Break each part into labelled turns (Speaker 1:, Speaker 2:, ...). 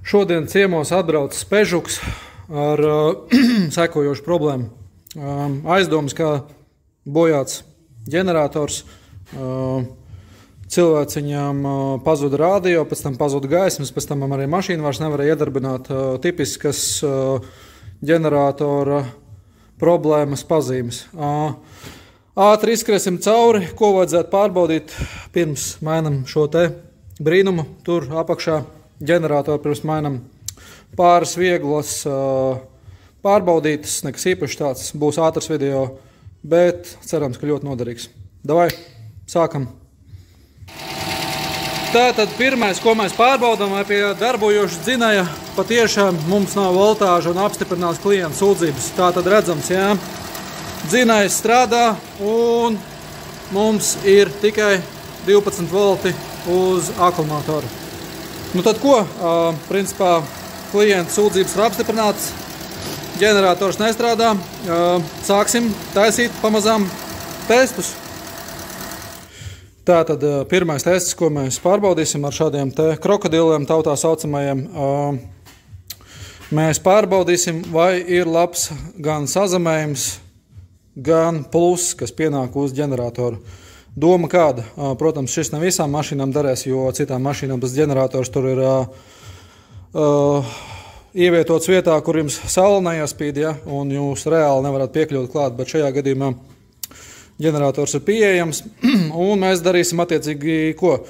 Speaker 1: Šodien ciemos atbrauc Pežuks ar sekojošu problēmu. Aizdomas, kā bojāts ģenerators, cilvēciņām pazuda radio, pēc tam pazuda gaismas, pēc tam arī mašīna vairs nevarēja iedarbināt tipiskas ģeneratora problēmas pazīmes. Ātri izskriesim cauri, ko vajadzētu pārbaudīt pirms mainam šo te brīnumu. Tur apakšā ģeneratoru pirms mainam pāris vieglas pārbaudītas, nekas īpaši tāds, būs ātrs video, bet cerams, ka ļoti noderīgs. Davai, sākam! Tātad pirmais, ko mēs pārbaudām, vai pie darbojošas dzinēja patiešām mums nav voltāža un apstiprinās klienta sūdzības. Tātad redzams, jā, dzinējs strādā un mums ir tikai 12 volti uz akumulātoru. Nu tad ko? Principā klienta sūdzības ir apstiprināts, ģenerators nestrādā. Sāksim taisīt pamazām testus. Tātad pirmais tests, ko mēs pārbaudīsim ar šādiem te krokodiliem, tautā saucamajiem, mēs pārbaudīsim, vai ir labs gan sazemējums, gan pluss, kas pienāk uz ģeneratoru. Doma kāda? Protams, šis ne visām mašīnām derēs, jo citām mašīnām tas ģenerators tur ir ievietots vietā, kur jums saule neiespīd, ja, un jūs reāli nevarat piekļūt klāt, bet šajā gadījumā ģenerators ir pieejams, un mēs darīsim attiecīgi ko?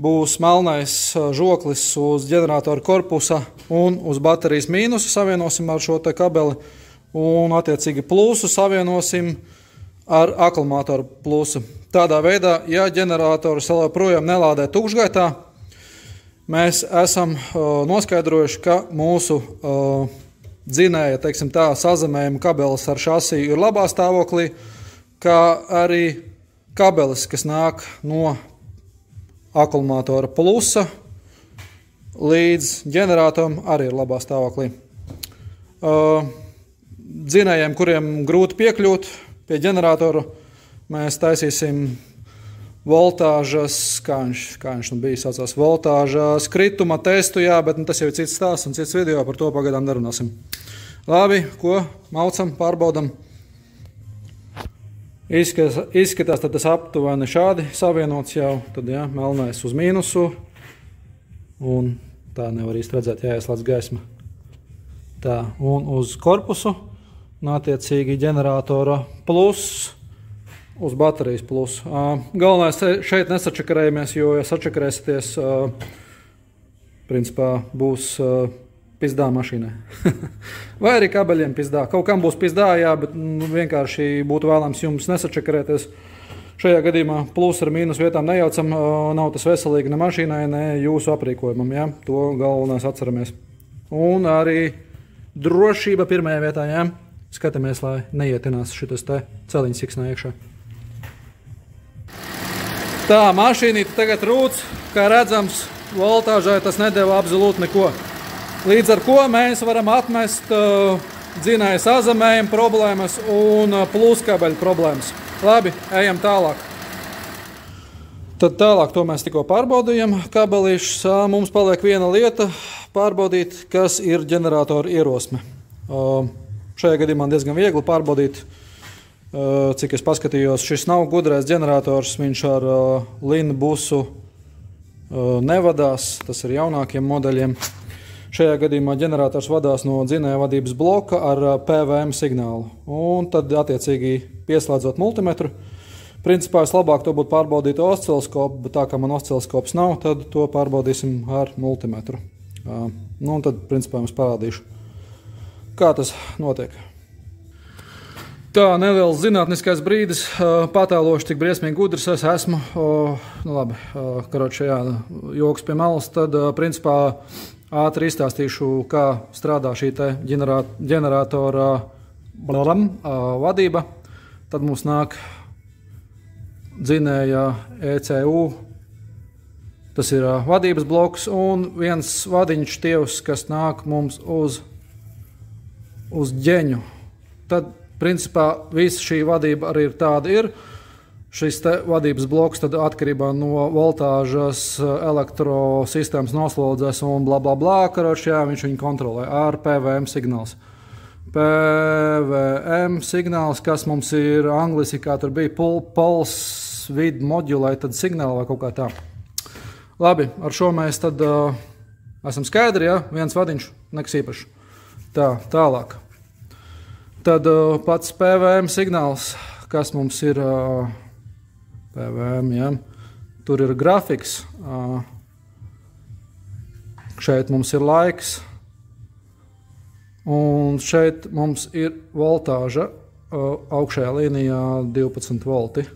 Speaker 1: Būs melnais žoklis uz ģeneratora korpusa un uz baterijas mīnusu savienosim ar šo te kabeli, un attiecīgi plusu savienosim ar akumulātoru plusu. Tādā veidā, ja ģenerators projām nelādē tukšgaitā, mēs esam noskaidrojuši, ka mūsu dzinēja, teiksim tā, sazemējuma kabelis ar šasiju ir labā stāvoklī, kā arī kabelis, kas nāk no akumulātora plusa līdz ģeneratoram, arī ir labā stāvoklī. Dzinējiem, kuriem grūti piekļūt pie ģeneratora, mēs taisīsim voltāžas, kā viņš nu bija saucās, voltāžas krituma testu, jā, bet tas jau ir cits stāsts un cits video, par to pagaidām nerunāsim. Labi, ko maucam, pārbaudam. Izskatās, tad tas aptuveni šādi savienots jau, tad jā, melnais uz mīnusu, un tā nevar īsti redzēt, jāieslēdz gaisma. Tā, un uz korpusu, un attiecīgi ģeneratora plus, uz baterijas plus. Galvenais šeit nesačakarējamies, jo, ja sačakarēsieties, principā būs pizdā mašīnai. Vai arī kabeļiem pizdā. Kaut kam būs pizdā, jā, bet vienkārši būtu vēlams jums nesačakarēties. Šajā gadījumā plus ar mīnus vietām nejaucam, nav tas veselīgi ne mašīnai, ne jūsu aprīkojumam, jā. To galvenais atceramies. Un arī drošība pirmajā vietā, jā. Skatāmies, lai neietinās šitas te celiņas siksnā iekšā. Tā, mašīnīte tagad rūc, kā redzams, voltāžai tas nedeva absolūti neko. Līdz ar ko mēs varam atmest dzinēja sazemējuma problēmas un pluskabeļu problēmas. Labi, ejam tālāk. Tad tālāk to mēs tikko pārbaudījām kabelīšus. Mums paliek viena lieta pārbaudīt, kas ir ģeneratora ierosme. Šajā gadījumā diezgan viegli pārbaudīt. Cik es paskatījos, šis nav gudrais ģenerators, viņš ar Lina busu nevadās, tas ir jaunākiem modeļiem. Šajā gadījumā ģenerators vadās no dzinēja vadības bloka ar PVM signālu, un tad attiecīgi pieslēdzot multimetru. Principā es labāk to būtu pārbaudīt osciloskopu, bet tā kā man osciloskops nav, tad to pārbaudīsim ar multimetru. Nu, un tad principā jums parādīšu, kā tas notiek. Tā, neliels zinātniskais brīdis, patēloši tik briesmīgi gudrs es esmu, nu labi, karoči, jā, joks pie malas, tad principā ātri izstāstīšu, kā strādā šī te ģeneratora vadība. Tad mums nāk dzinēja ECU, tas ir vadības bloks, un viens vadiņš tievs, kas nāk mums uz ģeņu. Tad principā visa šī vadība arī ir tāda ir. šis te vadības bloks tad atkarībā no voltāžas elektrosistēmas noslodzes un bla bla bla, karoči, jā, viņš viņu kontrolē ar PWM signāls. PWM signāls, kas mums ir angliski, kā tur bija pulse width modulated signāli vai kaut kā tā. Labi, ar šo mēs tad esam skaidri, ja? Viens vadiņš, nekas īpašs. Tā, tālāk. Tad pats PWM signāls, kas mums ir PWM, ja? Tur ir grafiks, šeit mums ir laiks, un šeit mums ir voltāža augšējā līnijā 12 volti,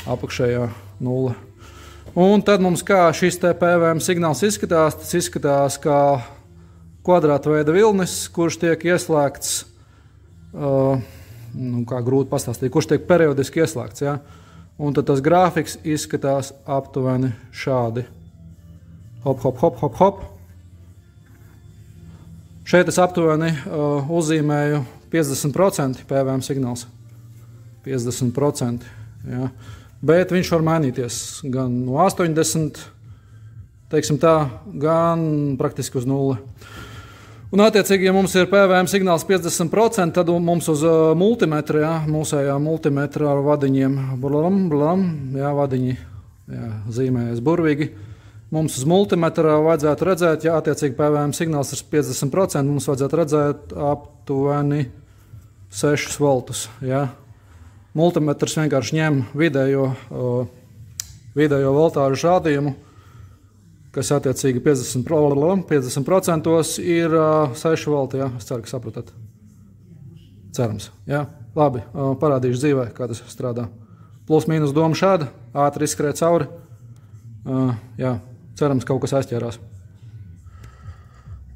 Speaker 1: apakšējā 0. Un tad mums kā šis te PWM signāls izskatās, tas izskatās kā kvadrāta veida vilnis, kurš tiek ieslēgts, kā grūti pastāstīt, kurš tiek periodiski ieslēgts, ja? Un tad tas grafiks izskatās aptuveni šādi. Hop, hop, hop, hop, hop. Šeit es aptuveni uzzīmēju 50% PWM signāls. 50%, ja? Bet viņš var mainīties gan no 80, teiksim tā, gan praktiski uz 0. Un attiecīgi, ja mums ir PWM signāls 50%, tad mums uz multimetra, ja, mūsējā multimetra ar vadiņiem, ja, vadiņi, ja, zīmējas burvīgi, mums uz multimetra vajadzētu redzēt, ja attiecīgi PWM signāls ir 50%, mums vajadzētu redzēt aptuveni 6 voltus, ja. Multimetrs vienkārši ņem vidējo voltāžu rādījumu, kas attiecīgi 50% ir 6 volti, ja? Es ceru, ka sapratat. Cerams, ja? Labi, parādīšu dzīvē, kā tas strādā. Plus mīnus doma šāda, ātri izskrēt cauri. Jā, cerams, kaut kas aizķērās.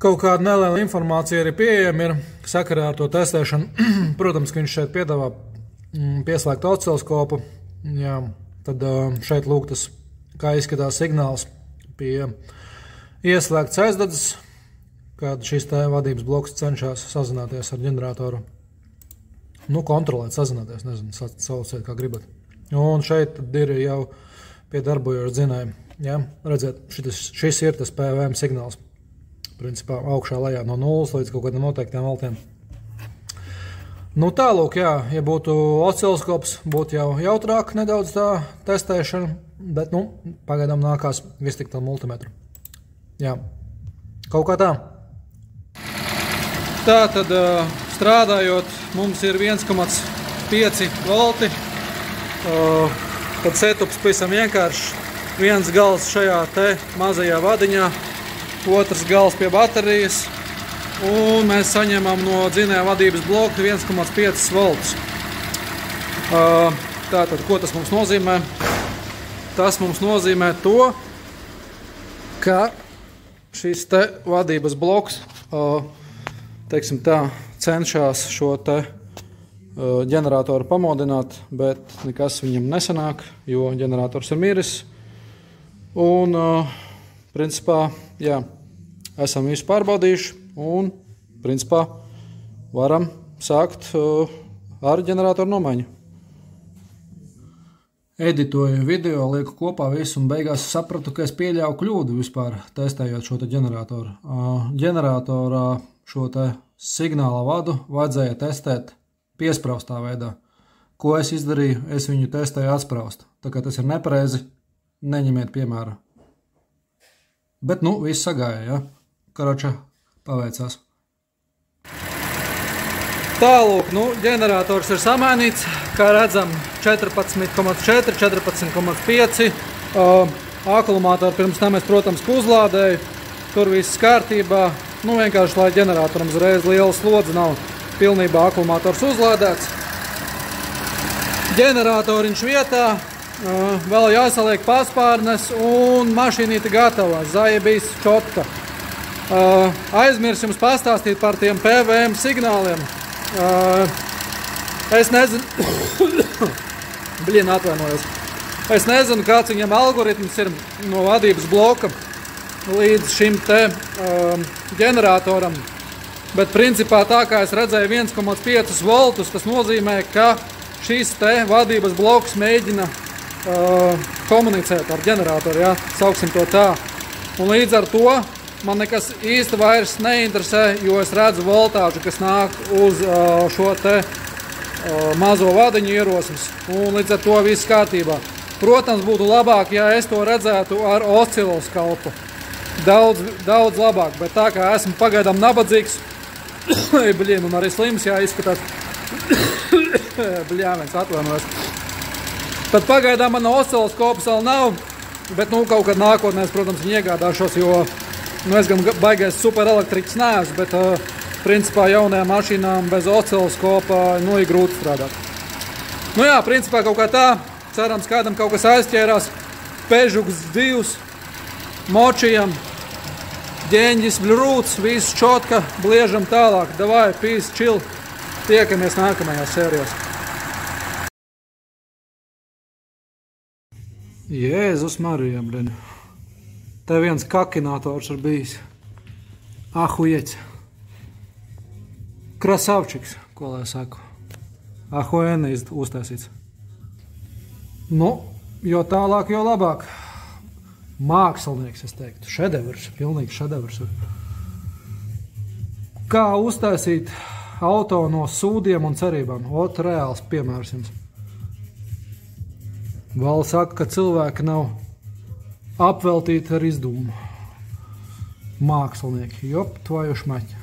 Speaker 1: Kaut kāda neliela informācija arī pieejama ir sakarā ar to testēšanu. Protams, ka viņš šeit piedāvā pieslēgt osciloskopu. Jā, tad šeit lūk tas, kā izskatās signāls pie ieslēgts aizdedzes, kad šis te vadības bloks cenšas sazināties ar ģeneratoru. Nu, kontrolēt, sazināties, nezinu, sauciet, kā gribat. Un šeit tad ir jau pie darbojoša dzinēja. Ja? Redziet, šis ir tas PWM signāls. Principā augšā lejā no 0 līdz kaut kādiem noteiktiem voltiem. Nu tālūk, jā, ja būtu osciloskops, būtu jau jautrāk nedaudz tā testēšana, bet, nu, pagaidām nākās iztikt ar multimetru. Jā, kaut kā tā. Tā tad strādājot, mums ir 1,5 volti. Tad setups pavisam vienkārši. Viens gals šajā te mazajā vadiņā, otrs gals pie baterijas. Un mēs saņemam no dzinēja vadības bloka 1,5 voltus. Tātad, ko tas mums nozīmē? Tas mums nozīmē to, ka šis te vadības bloks, teiksim tā, cenšas šo te ģeneratoru pamodināt, bet nekas viņam nesanāk, jo ģenerators ir miris. Un, principā, jā, esam visu pārbaudījuši. Un, principā, varam sākt ar ģeneratoru nomaiņu. Editoju video, lieku kopā visu un beigās sapratu, ka es pieļauju kļūdu vispār testējot šo te ģeneratoru. Ģeneratorā šo te signāla vadu vajadzēja testēt piespraustā veidā. Ko es izdarīju? Es viņu testēju atspraust. Tā kā tas ir nepareizi, neņemiet piemēru. Bet, nu, viss sagāja, ja? Karoča. Paveicās. Tālūk, nu, ģenerators ir samainīts, kā redzam, 14,4, 14,5. Akumulātoru pirms tam es, protams, uzlādēju, tur viss kārtībā. Nu, vienkārši, lai ģeneratoram uzreiz liela slodze nav pilnībā akumulātors uzlādēts. Ģeneratoriņš vietā, vēl jāsaliek paspārnes un mašīnīte gatava, zajebīs čotka. Aizmirs jums pastāstīt par tiem PWM signāliem. Es nezinu, atvainojos. Es nezinu, kāds viņam algoritms ir no vadības bloka līdz šim te ģeneratoram. Bet principā tā kā es redzēju 1,5 voltus, tas nozīmē, ka šis te vadības bloks mēģina komunicēt ar ģeneratoru, ja, sauksim to tā. Un līdz ar to man nekas īsti vairs neinteresē, jo es redzu voltāžu, kas nāk uz šo te mazo vadiņu ierosmes, un līdz ar to viss kārtībā. Protams, būtu labāk, ja es to redzētu ar osciloskalpu. Daudz labāk, bet tā kā esmu pagaidām nabadzīgs, un arī slims jāizskatās, viens atvainojas. Tad pagaidām man osciloskopas vēl nav, bet kaut kad nākotnē es, protams, viņu iegādāšos, jo es gan baigais superelektriķis neesmu, bet principā jaunajām mašīnām bez osciloskopa ir grūti strādāt. Principā kaut kā tā, cerams, kādam kaut kas aizķērās, Pežuks 2, močijam, ģeņģis, bļrūts, viss čotka, bliežam tālāk, davai, pīs, čil, tiekamies nākamajās sērijās. Jēzus Marija, blin. Te viens kakinators ir bijis. Ahujets. Krasavčiks, ko lai saku. Ahuēni uztaisīts. Jo tālāk, jo labāk. Mākslinieks, es teiktu. Šedevrs, pilnīgi šedevrs. Kā uztaisīt auto no sūdiem un cerībām? Reāls piemērs jums. Vēl saka, ka cilvēki nav apveltīti ar izdomu. Mākslinieki, tvoju šmaķi.